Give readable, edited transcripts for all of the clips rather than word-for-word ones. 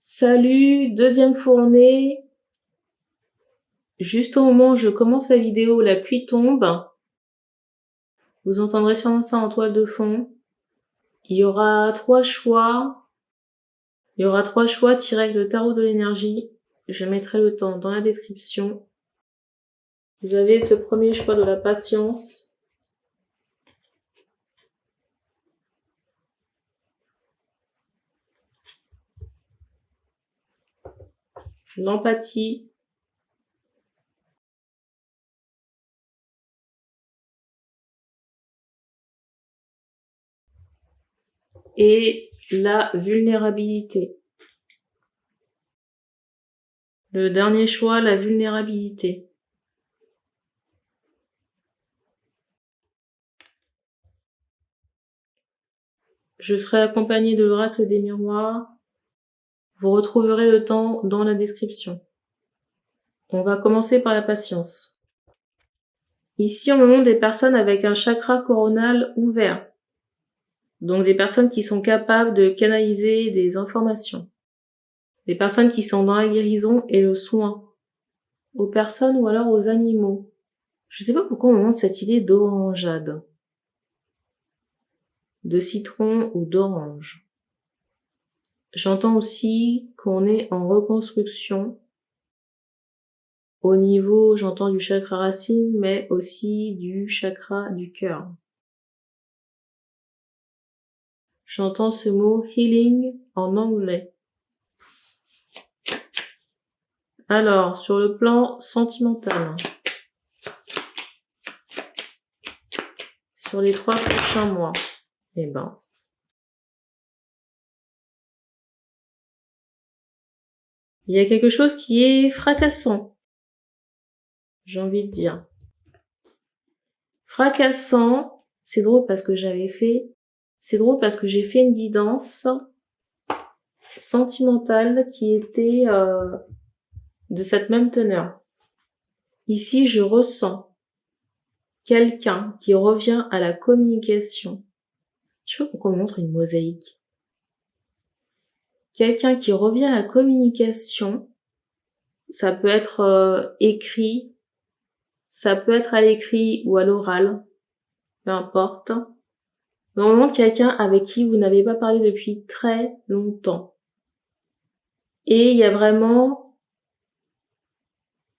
Salut, deuxième fournée. Juste au moment où je commence la vidéo, la pluie tombe. Vous entendrez sûrement ça en toile de fond. Il y aura trois choix. Tirés avec le tarot de l'énergie. Je mettrai le temps dans la description. Vous avez ce premier choix de la patience. L'empathie. Et la vulnérabilité. Le dernier choix, la vulnérabilité. Je serai accompagnée de l'oracle des miroirs. Vous retrouverez le temps dans la description. On va commencer par la patience. Ici, on me montre des personnes avec un chakra coronal ouvert. Donc des personnes qui sont capables de canaliser des informations. Des personnes qui sont dans la guérison et le soin. Aux personnes ou alors aux animaux. Je sais pas pourquoi on me montre cette idée d'orangeade. De citron ou d'orange. J'entends aussi qu'on est en reconstruction. Au niveau, j'entends du chakra racine, mais aussi du chakra du cœur. J'entends ce mot healing en anglais. Alors, sur le plan sentimental, sur les 3 prochains mois, il y a quelque chose qui est fracassant, j'ai envie de dire. Fracassant, c'est drôle parce que j'ai fait une guidance sentimentale qui était de cette même teneur. Ici, je ressens quelqu'un qui revient à la communication. Je sais pas pourquoi on montre une mosaïque. Quelqu'un qui revient à la communication, ça peut être écrit, ça peut être à l'écrit ou à l'oral, peu importe. Mais on montre quelqu'un avec qui vous n'avez pas parlé depuis très longtemps. Et il y a vraiment,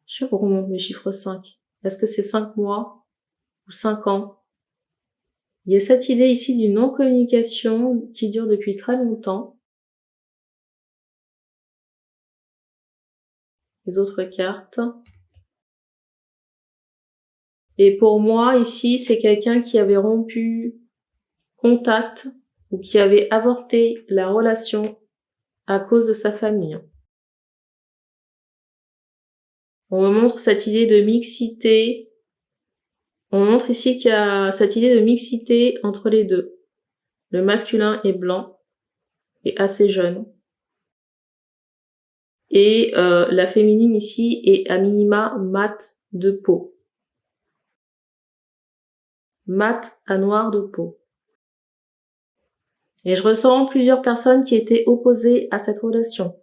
je sais pas pourquoi on montre mes chiffres 5. Est-ce que c'est 5 mois ou 5 ans? Il y a cette idée ici d'une non-communication qui dure depuis très longtemps. Les autres cartes. Et pour moi, ici, c'est quelqu'un qui avait rompu contact ou qui avait avorté la relation à cause de sa famille. On me montre cette idée de mixité. On montre ici qu'il y a cette idée de mixité entre les deux. Le masculin est blanc et assez jeune. Et la féminine ici est à minima mat de peau. Mat à noir de peau. Et je ressens plusieurs personnes qui étaient opposées à cette relation.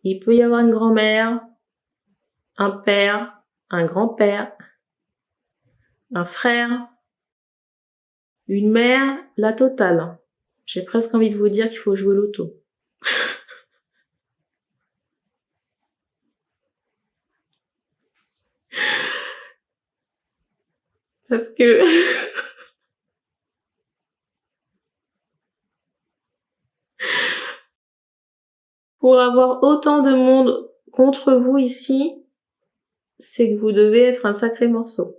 Il peut y avoir une grand-mère, un père, un grand-père, un frère, une mère, la totale. J'ai presque envie de vous dire qu'il faut jouer l'auto. Parce que pour avoir autant de monde contre vous ici, c'est que vous devez être un sacré morceau.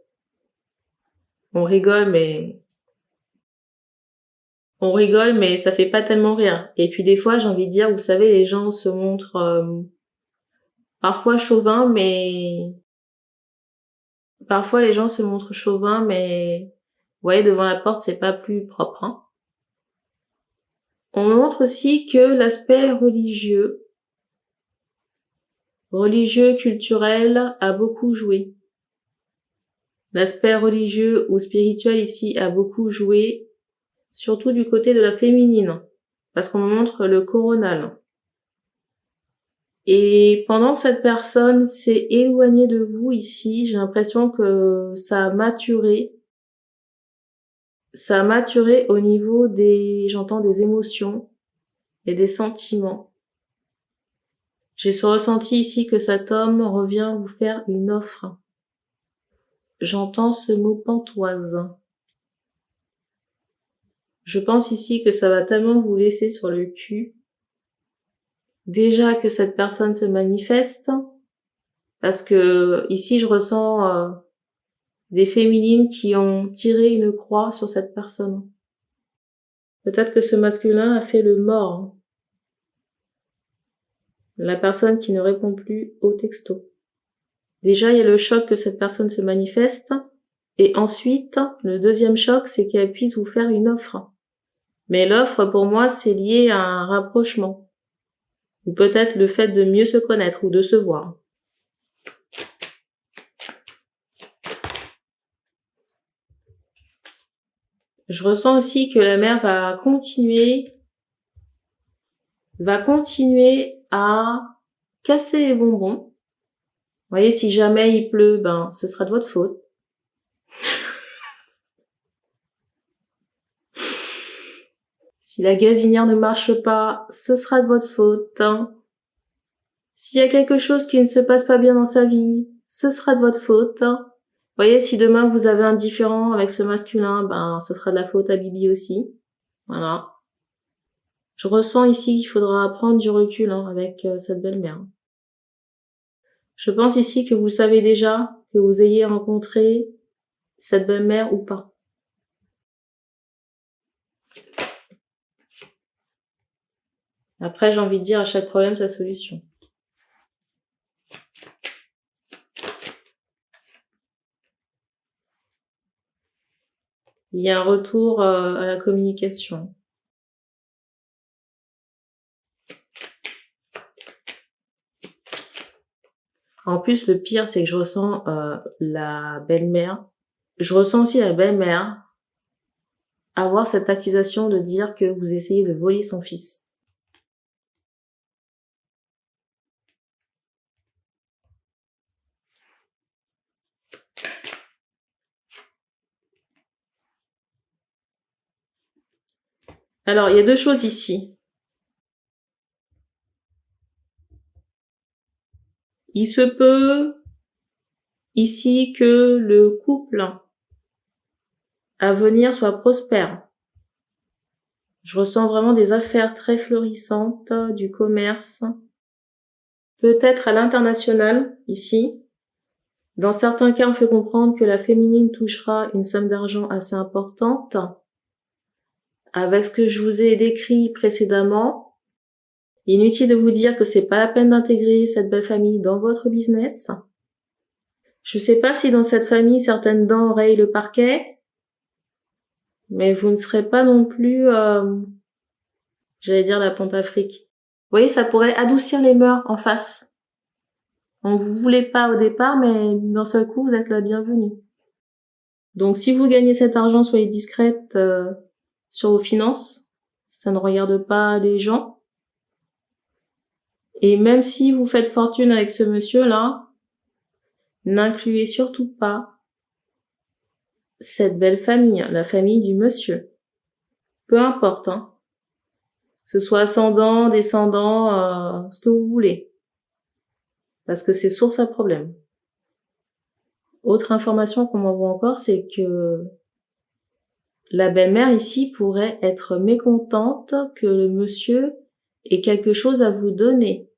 On rigole, mais ça fait pas tellement rire. Et puis des fois, j'ai envie de dire, vous savez, les gens se montrent parfois chauvins, mais parfois les gens se montrent chauvins, mais vous voyez, devant la porte, c'est pas plus propre. Hein. On montre aussi que l'aspect religieux, culturel, a beaucoup joué. L'aspect religieux ou spirituel ici a beaucoup joué, surtout du côté de la féminine, parce qu'on montre le coronal. Et pendant que cette personne s'est éloignée de vous ici, j'ai l'impression que ça a maturé. Ça a maturé au niveau j'entends des émotions et des sentiments. J'ai ce ressenti ici que cet homme revient vous faire une offre. J'entends ce mot pantoise. Je pense ici que ça va tellement vous laisser sur le cul. Déjà que cette personne se manifeste, parce que ici je ressens des féminines qui ont tiré une croix sur cette personne. Peut-être que ce masculin a fait le mort. La personne qui ne répond plus au texto. Déjà, il y a le choc que cette personne se manifeste. Et ensuite, le deuxième choc, c'est qu'elle puisse vous faire une offre. Mais l'offre, pour moi, c'est lié à un rapprochement. Ou peut-être le fait de mieux se connaître ou de se voir. Je ressens aussi que la mère va continuer à casser les bonbons. Vous voyez, si jamais il pleut, ben, ce sera de votre faute. Si la gazinière ne marche pas, ce sera de votre faute. S'il y a quelque chose qui ne se passe pas bien dans sa vie, ce sera de votre faute. Vous voyez, si demain vous avez un différend avec ce masculin, ben, ce sera de la faute à Bibi aussi. Voilà. Je ressens ici qu'il faudra prendre du recul avec cette belle-mère. Je pense ici que vous savez déjà que vous ayez rencontré cette belle-mère ou pas. Après, j'ai envie de dire à chaque problème sa solution. Il y a un retour à la communication. En plus, le pire, c'est que je ressens la belle-mère. Je ressens aussi la belle-mère avoir cette accusation de dire que vous essayez de voler son fils. Alors, il y a deux choses ici. Il se peut ici que le couple à venir soit prospère. Je ressens vraiment des affaires très florissantes, du commerce, peut-être à l'international ici. Dans certains cas, on fait comprendre que la féminine touchera une somme d'argent assez importante. Avec ce que je vous ai décrit précédemment, inutile de vous dire que c'est pas la peine d'intégrer cette belle famille dans votre business. Je sais pas si dans cette famille certaines dents rayent le parquet, mais vous ne serez pas non plus, j'allais dire la pompe à fric. Vous voyez, ça pourrait adoucir les mœurs en face. On vous voulait pas au départ, mais d'un seul coup, vous êtes la bienvenue. Donc, si vous gagnez cet argent, soyez discrète sur vos finances. Ça ne regarde pas les gens. Et même si vous faites fortune avec ce monsieur-là, n'incluez surtout pas cette belle famille, la famille du monsieur. Peu importe, que ce soit ascendant, descendant, ce que vous voulez. Parce que c'est source à problème. Autre information qu'on m'envoie encore, c'est que la belle-mère ici pourrait être mécontente que le monsieur ait quelque chose à vous donner.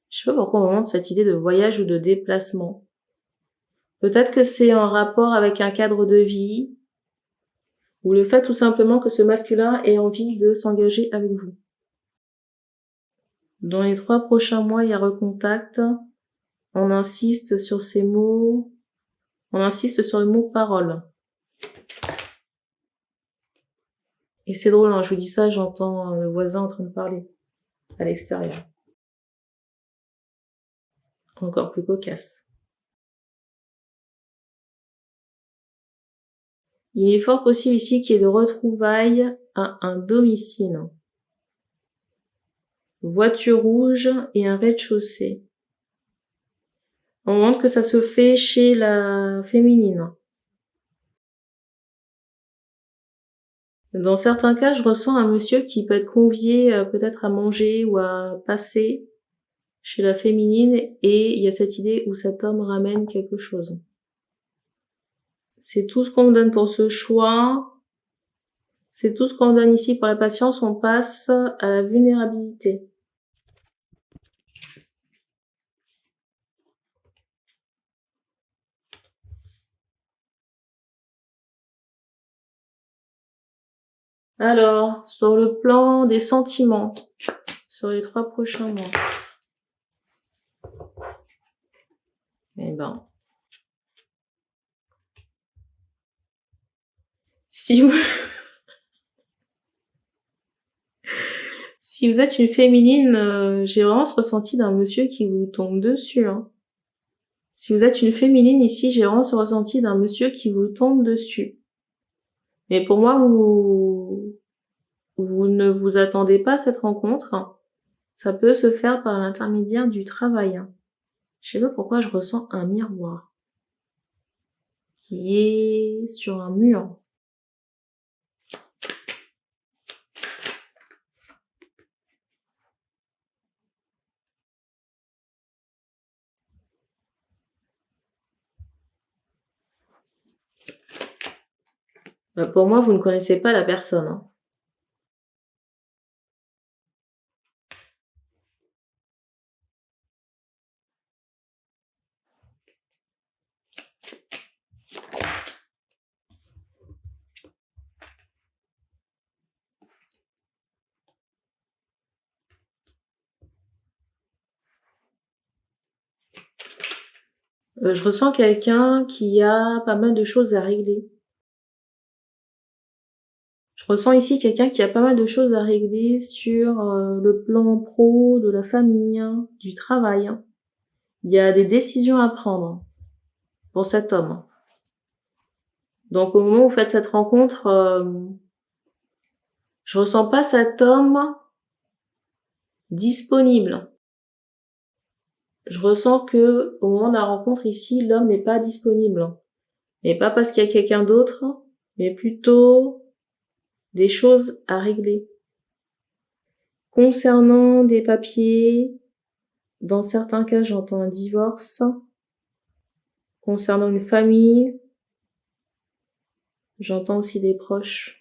Je sais pas pourquoi on me demande cette idée de voyage ou de déplacement. Peut-être que c'est en rapport avec un cadre de vie, ou le fait tout simplement que ce masculin ait envie de s'engager avec vous. Dans les 3 prochains mois, il y a recontact. On insiste sur ces mots. On insiste sur le mot parole. Et c'est drôle, je vous dis ça, j'entends le voisin en train de parler à l'extérieur. Encore plus cocasse. Il est fort possible ici qu'il y ait de retrouvailles à un domicile. voiture rouge et un rez-de-chaussée. On montre que ça se fait chez la féminine. Dans certains cas, je ressens un monsieur qui peut être convié peut-être à manger ou à passer chez la féminine et il y a cette idée où cet homme ramène quelque chose. C'est tout ce qu'on me donne pour ce choix. C'est tout ce qu'on donne ici pour la patience. On passe à la vulnérabilité. Alors, sur le plan des sentiments, sur les 3 prochains mois. Eh ben, si vous êtes une féminine, j'ai vraiment ce ressenti d'un monsieur qui vous tombe dessus. Hein. Si vous êtes une féminine ici, j'ai vraiment ce ressenti d'un monsieur qui vous tombe dessus. Mais pour moi, vous ne vous attendez pas à cette rencontre. Ça peut se faire par l'intermédiaire du travail. Je sais pas pourquoi je ressens un miroir qui est sur un mur. Pour moi, vous ne connaissez pas la personne. Hein. Je ressens quelqu'un qui a pas mal de choses à régler. Je ressens ici quelqu'un qui a pas mal de choses à régler sur le plan pro, de la famille, du travail. Il y a des décisions à prendre pour cet homme. Donc au moment où vous faites cette rencontre, je ressens pas cet homme disponible. Je ressens que au moment de la rencontre ici, l'homme n'est pas disponible. Mais pas parce qu'il y a quelqu'un d'autre, mais plutôt des choses à régler. Concernant des papiers, dans certains cas, j'entends un divorce. Concernant une famille, j'entends aussi des proches.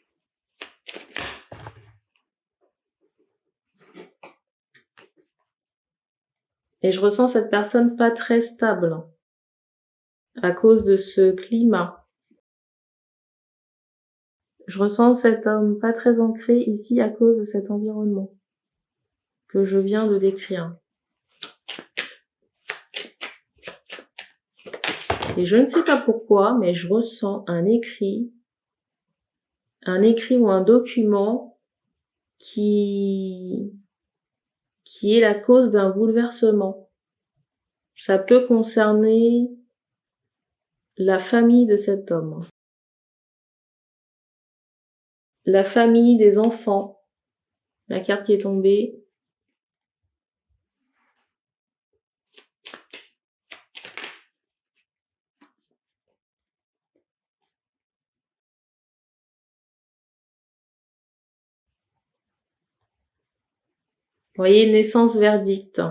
Et je ressens cette personne pas très stable à cause de ce climat. Je ressens cet homme pas très ancré ici à cause de cet environnement que je viens de décrire. Et je ne sais pas pourquoi, mais je ressens un écrit ou un document qui est la cause d'un bouleversement. Ça peut concerner la famille de cet homme. La famille des enfants. La carte qui est tombée. Vous voyez, naissance verdict.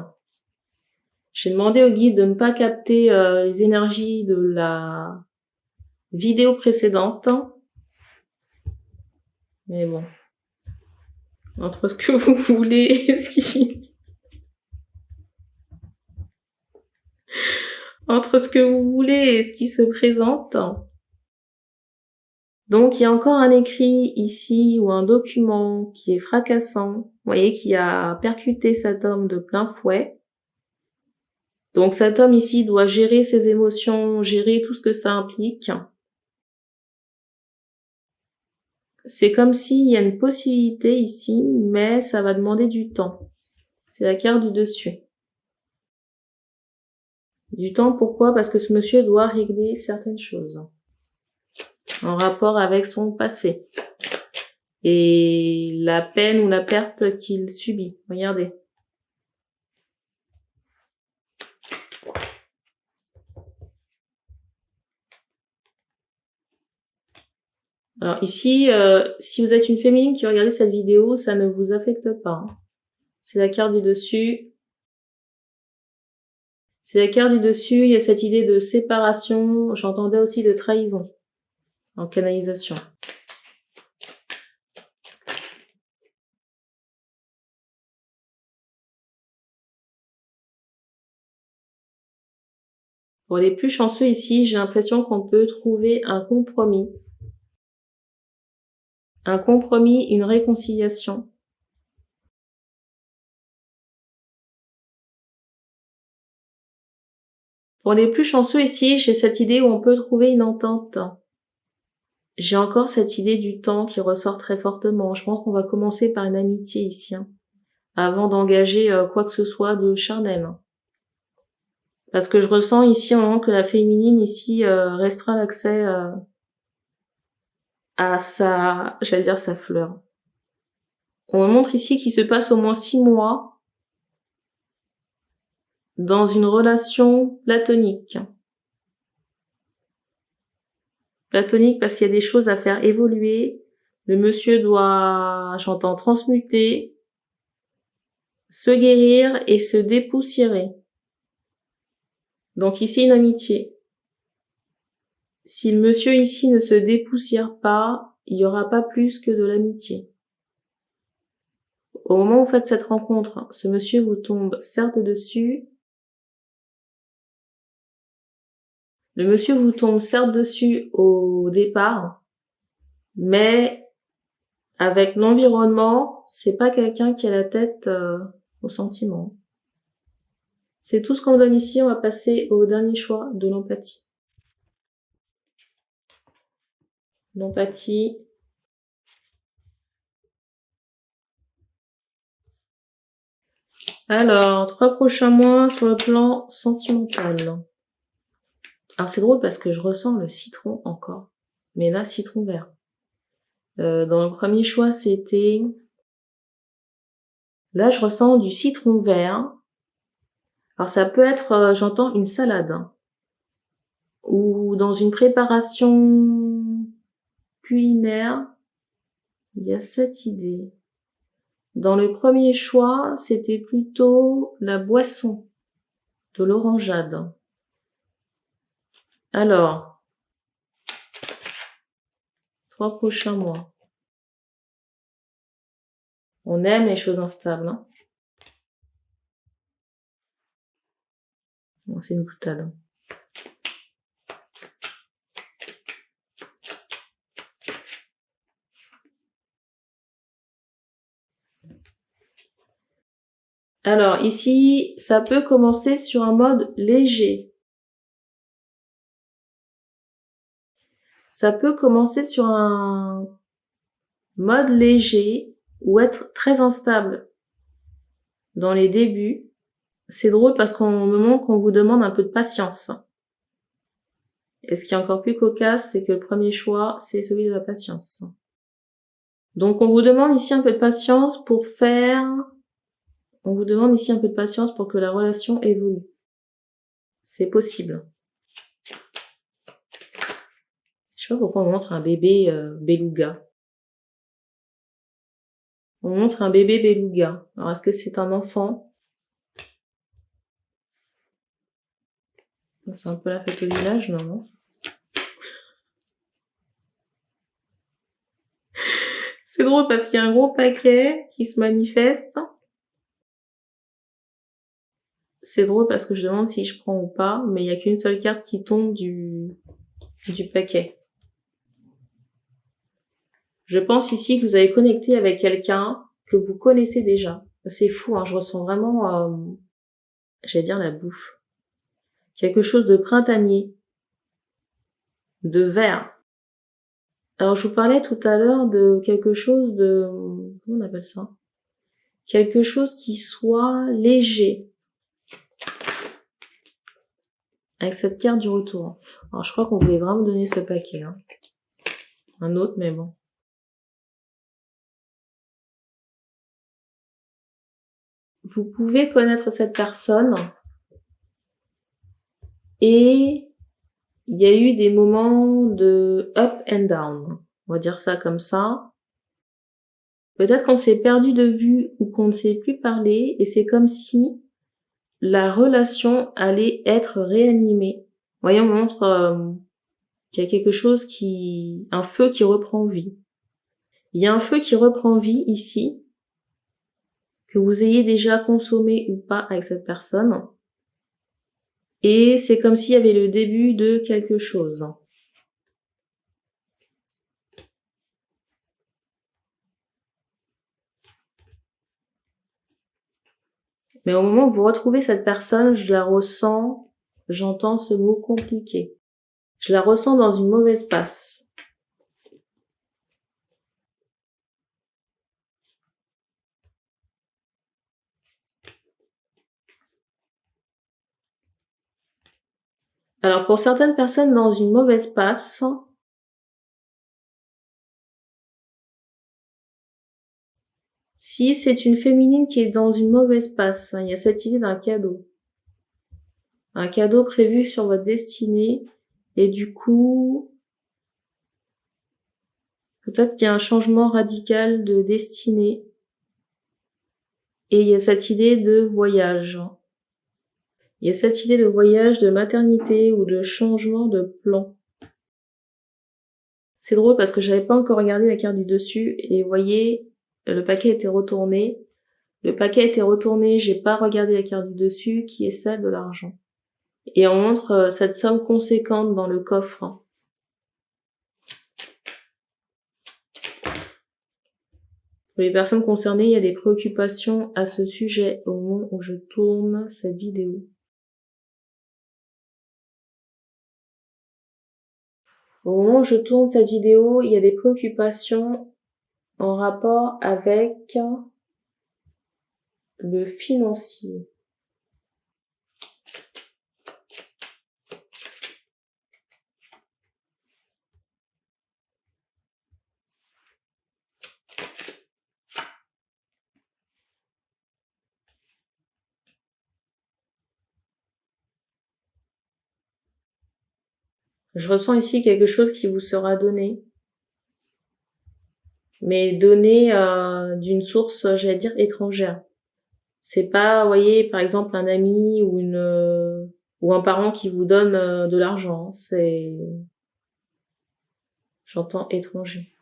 J'ai demandé au guide de ne pas capter les énergies de la vidéo précédente. Mais bon. Entre ce que vous voulez et entre ce que vous voulez et ce qui se présente. Donc, il y a encore un écrit ici ou un document qui est fracassant. Vous voyez, qui a percuté cet homme de plein fouet. Donc, cet homme ici doit gérer ses émotions, gérer tout ce que ça implique. C'est comme s'il y a une possibilité ici, mais ça va demander du temps. C'est la carte du dessus. Du temps, pourquoi? Parce que ce monsieur doit régler certaines choses en rapport avec son passé et la peine ou la perte qu'il subit. Regardez. Alors ici, si vous êtes une féminine qui regarde cette vidéo, ça ne vous affecte pas. C'est la carte du dessus. C'est la carte du dessus, il y a cette idée de séparation, j'entendais aussi de trahison en canalisation. Pour les plus chanceux ici, j'ai l'impression qu'on peut trouver un compromis. Un compromis, une réconciliation. Pour les plus chanceux ici, j'ai cette idée où on peut trouver une entente. J'ai encore cette idée du temps qui ressort très fortement. Je pense qu'on va commencer par une amitié ici, hein, avant d'engager quoi que ce soit de charnel. Parce que je ressens ici au moment que la féminine ici restreint l'accès à sa, j'allais dire sa fleur. On me montre ici qu'il se passe au moins 6 mois dans une relation platonique. Platonique parce qu'il y a des choses à faire évoluer. Le monsieur doit, j'entends, transmuter, se guérir et se dépoussiérer. Donc ici une amitié. Si le monsieur ici ne se dépoussière pas, il n'y aura pas plus que de l'amitié. Au moment où vous faites cette rencontre, ce monsieur vous tombe certes dessus. Le monsieur vous tombe certes dessus au départ, mais avec l'environnement, c'est pas quelqu'un qui a la tête au sentiment. C'est tout ce qu'on donne ici, on va passer au dernier choix de l'empathie. L'empathie. Alors, 3 prochains mois sur le plan sentimental. Alors c'est drôle parce que je ressens le citron encore, mais là citron vert. Dans le premier choix c'était, là je ressens du citron vert. Alors ça peut être, j'entends une salade, hein, ou dans une préparation culinaire, il y a cette idée. Dans le premier choix, c'était plutôt la boisson, de l'orangeade. Alors, 3 prochains mois. On aime les choses instables, hein. Bon, c'est une boutade. Alors ici, ça peut commencer sur un mode léger. Ça peut commencer sur un mode léger ou être très instable dans les débuts. C'est drôle parce qu'on me montre qu'on vous demande un peu de patience. Et ce qui est encore plus cocasse, c'est que le premier choix, c'est celui de la patience. Donc on vous demande ici un peu de patience pour faire... On vous demande ici un peu de patience pour que la relation évolue. C'est possible. Je sais pas pourquoi on montre un bébé beluga. On montre un bébé beluga. Alors est-ce que c'est un enfant? C'est un peu la fête au village, non? C'est drôle parce qu'il y a un gros paquet qui se manifeste. C'est drôle parce que je demande si je prends ou pas, mais il n'y a qu'une seule carte qui tombe du paquet. Je pense ici que vous avez connecté avec quelqu'un que vous connaissez déjà. C'est fou, hein, je ressens vraiment, j'allais dire la bouffe. Quelque chose de printanier, de vert. Alors je vous parlais tout à l'heure de quelque chose de... Comment on appelle ça? Quelque chose qui soit léger. Avec cette carte du retour. Alors je crois qu'on voulait vraiment donner ce paquet. Hein. Un autre, mais bon. Vous pouvez connaître cette personne et il y a eu des moments de up and down. On va dire ça comme ça. Peut-être qu'on s'est perdu de vue ou qu'on ne s'est plus parlé et c'est comme si la relation allait être réanimée. Vous voyez, on montre qu'il y a quelque chose un feu qui reprend vie. Il y a un feu qui reprend vie ici, que vous ayez déjà consommé ou pas avec cette personne. Et c'est comme s'il y avait le début de quelque chose. Mais au moment où vous retrouvez cette personne, je la ressens, j'entends ce mot compliqué. Je la ressens dans une mauvaise passe. Alors pour certaines personnes dans une mauvaise passe, si c'est une féminine qui est dans une mauvaise passe, il y a cette idée d'un cadeau. Un cadeau prévu sur votre destinée et du coup, peut-être qu'il y a un changement radical de destinée et il y a cette idée de voyage. Il y a cette idée de voyage, de maternité ou de changement de plan. C'est drôle parce que j'avais pas encore regardé la carte du dessus et vous voyez, le paquet était retourné. Le paquet était retourné, j'ai pas regardé la carte du dessus qui est celle de l'argent. Et on montre cette somme conséquente dans le coffre. Pour les personnes concernées, il y a des préoccupations à ce sujet au moment où je tourne cette vidéo. Au moment où je tourne cette vidéo, il y a des préoccupations en rapport avec le financier. Je ressens ici quelque chose qui vous sera donné, mais donné d'une source, j'allais dire, étrangère. C'est pas, vous voyez, par exemple, un ami ou un parent qui vous donne de l'argent. C'est, j'entends étranger.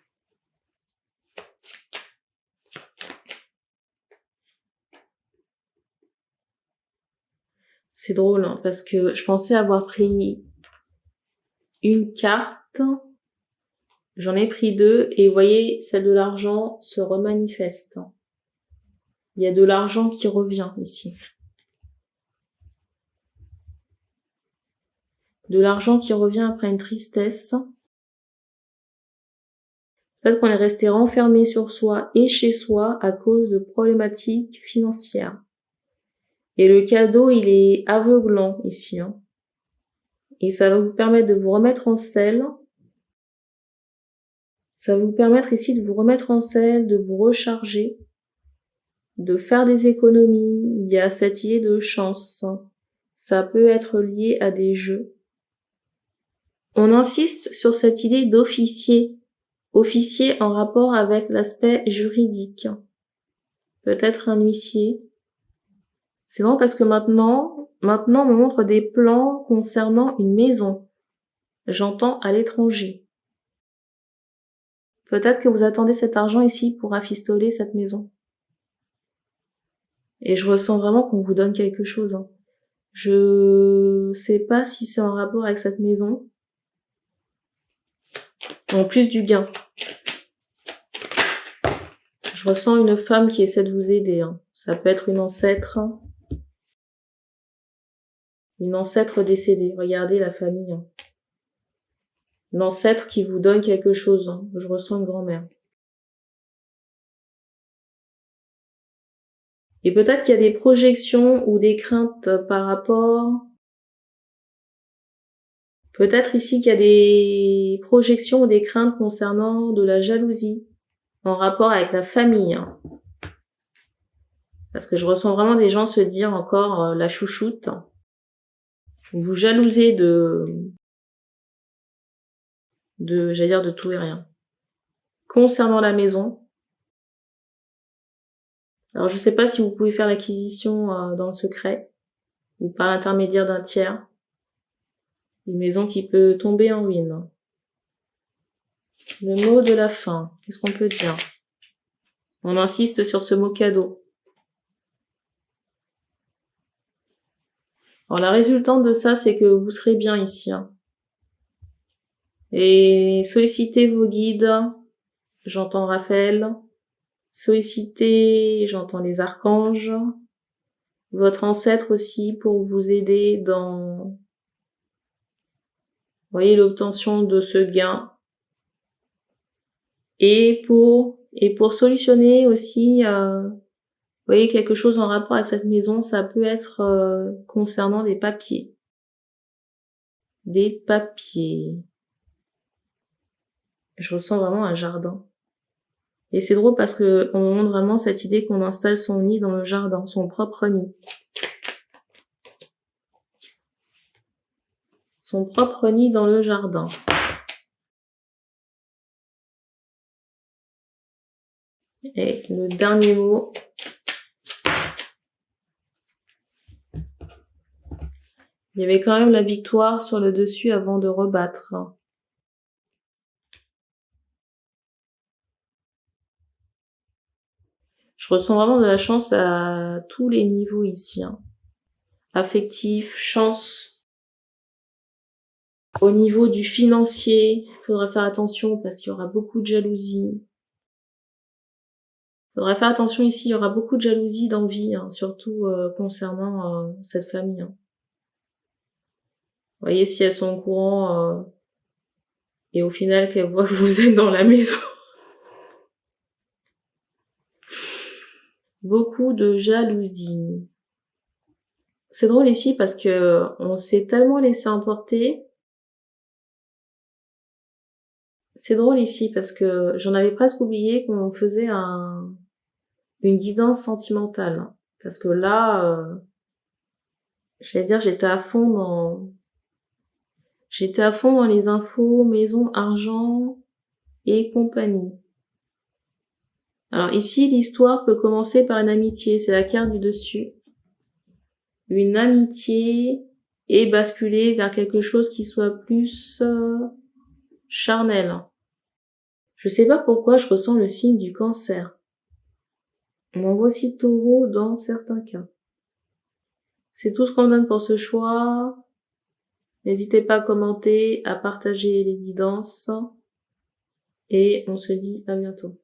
C'est drôle, hein, parce que je pensais avoir pris une carte, j'en ai pris deux, et vous voyez, celle de l'argent se remanifeste. Il y a de l'argent qui revient ici. De l'argent qui revient après une tristesse. Peut-être qu'on est resté renfermé sur soi et chez soi à cause de problématiques financières. Et le cadeau, il est aveuglant ici. Hein. Et ça va vous permettre de vous remettre en selle. Ça va vous permettre ici de vous remettre en selle, de vous recharger, de faire des économies. Il y a cette idée de chance. Ça peut être lié à des jeux. On insiste sur cette idée d'officier. Officier en rapport avec l'aspect juridique. Peut-être un huissier. C'est bon parce que maintenant, on me montre des plans concernant une maison. J'entends à l'étranger. Peut-être que vous attendez cet argent ici pour rafistoler cette maison. Et je ressens vraiment qu'on vous donne quelque chose. Hein. Je sais pas si c'est en rapport avec cette maison. En plus du gain. Je ressens une femme qui essaie de vous aider. Hein. Ça peut être une ancêtre. Une ancêtre décédée. Regardez la famille. Hein. Une ancêtre qui vous donne quelque chose. Hein. Je ressens une grand-mère. Et peut-être qu'il y a des projections ou des craintes par rapport... Peut-être ici qu'il y a des projections ou des craintes concernant de la jalousie en rapport avec la famille. Hein. Parce que je ressens vraiment des gens se dire encore la chouchoute. Vous jalousez j'allais dire de tout et rien. concernant la maison. Alors je sais pas si vous pouvez faire l'acquisition dans le secret ou par l'intermédiaire d'un tiers. Une maison qui peut tomber en ruine. Le mot de la fin, qu'est-ce qu'on peut dire? On insiste sur ce mot cadeau. Alors la résultante de ça, c'est que vous serez bien ici. Et sollicitez vos guides, j'entends Raphaël. Sollicitez, j'entends les archanges. Votre ancêtre aussi pour vous aider dans, vous voyez, l'obtention de ce gain. Et pour solutionner aussi, vous voyez, quelque chose en rapport avec cette maison, ça peut être concernant des papiers. Des papiers. Je ressens vraiment un jardin. Et c'est drôle parce que on montre vraiment cette idée qu'on installe son nid dans le jardin, son propre nid. Son propre nid dans le jardin. Et le dernier mot. Il y avait quand même la victoire sur le dessus avant de rebattre. Je ressens vraiment de la chance à tous les niveaux ici. Affectif, chance. Au niveau du financier, il faudra faire attention parce qu'il y aura beaucoup de jalousie. Il faudra faire attention ici, il y aura beaucoup de jalousie, d'envie, surtout concernant cette famille. Vous voyez, si elles sont au courant et au final qu'elles voient que vous êtes dans la maison. Beaucoup de jalousie. C'est drôle ici parce que on s'est tellement laissé emporter. C'est drôle ici parce que j'en avais presque oublié qu'on faisait une guidance sentimentale. Parce que là, j'allais dire, j'étais à fond dans les infos, maison, argent et compagnie. Alors ici, l'histoire peut commencer par une amitié, c'est la carte du dessus. Une amitié et basculer vers quelque chose qui soit plus charnel. Je sais pas pourquoi je ressens le signe du Cancer. On m'envoie aussi Taureau dans certains cas. C'est tout ce qu'on donne pour ce choix. N'hésitez pas à commenter, à partager les guidances. Et on se dit à bientôt.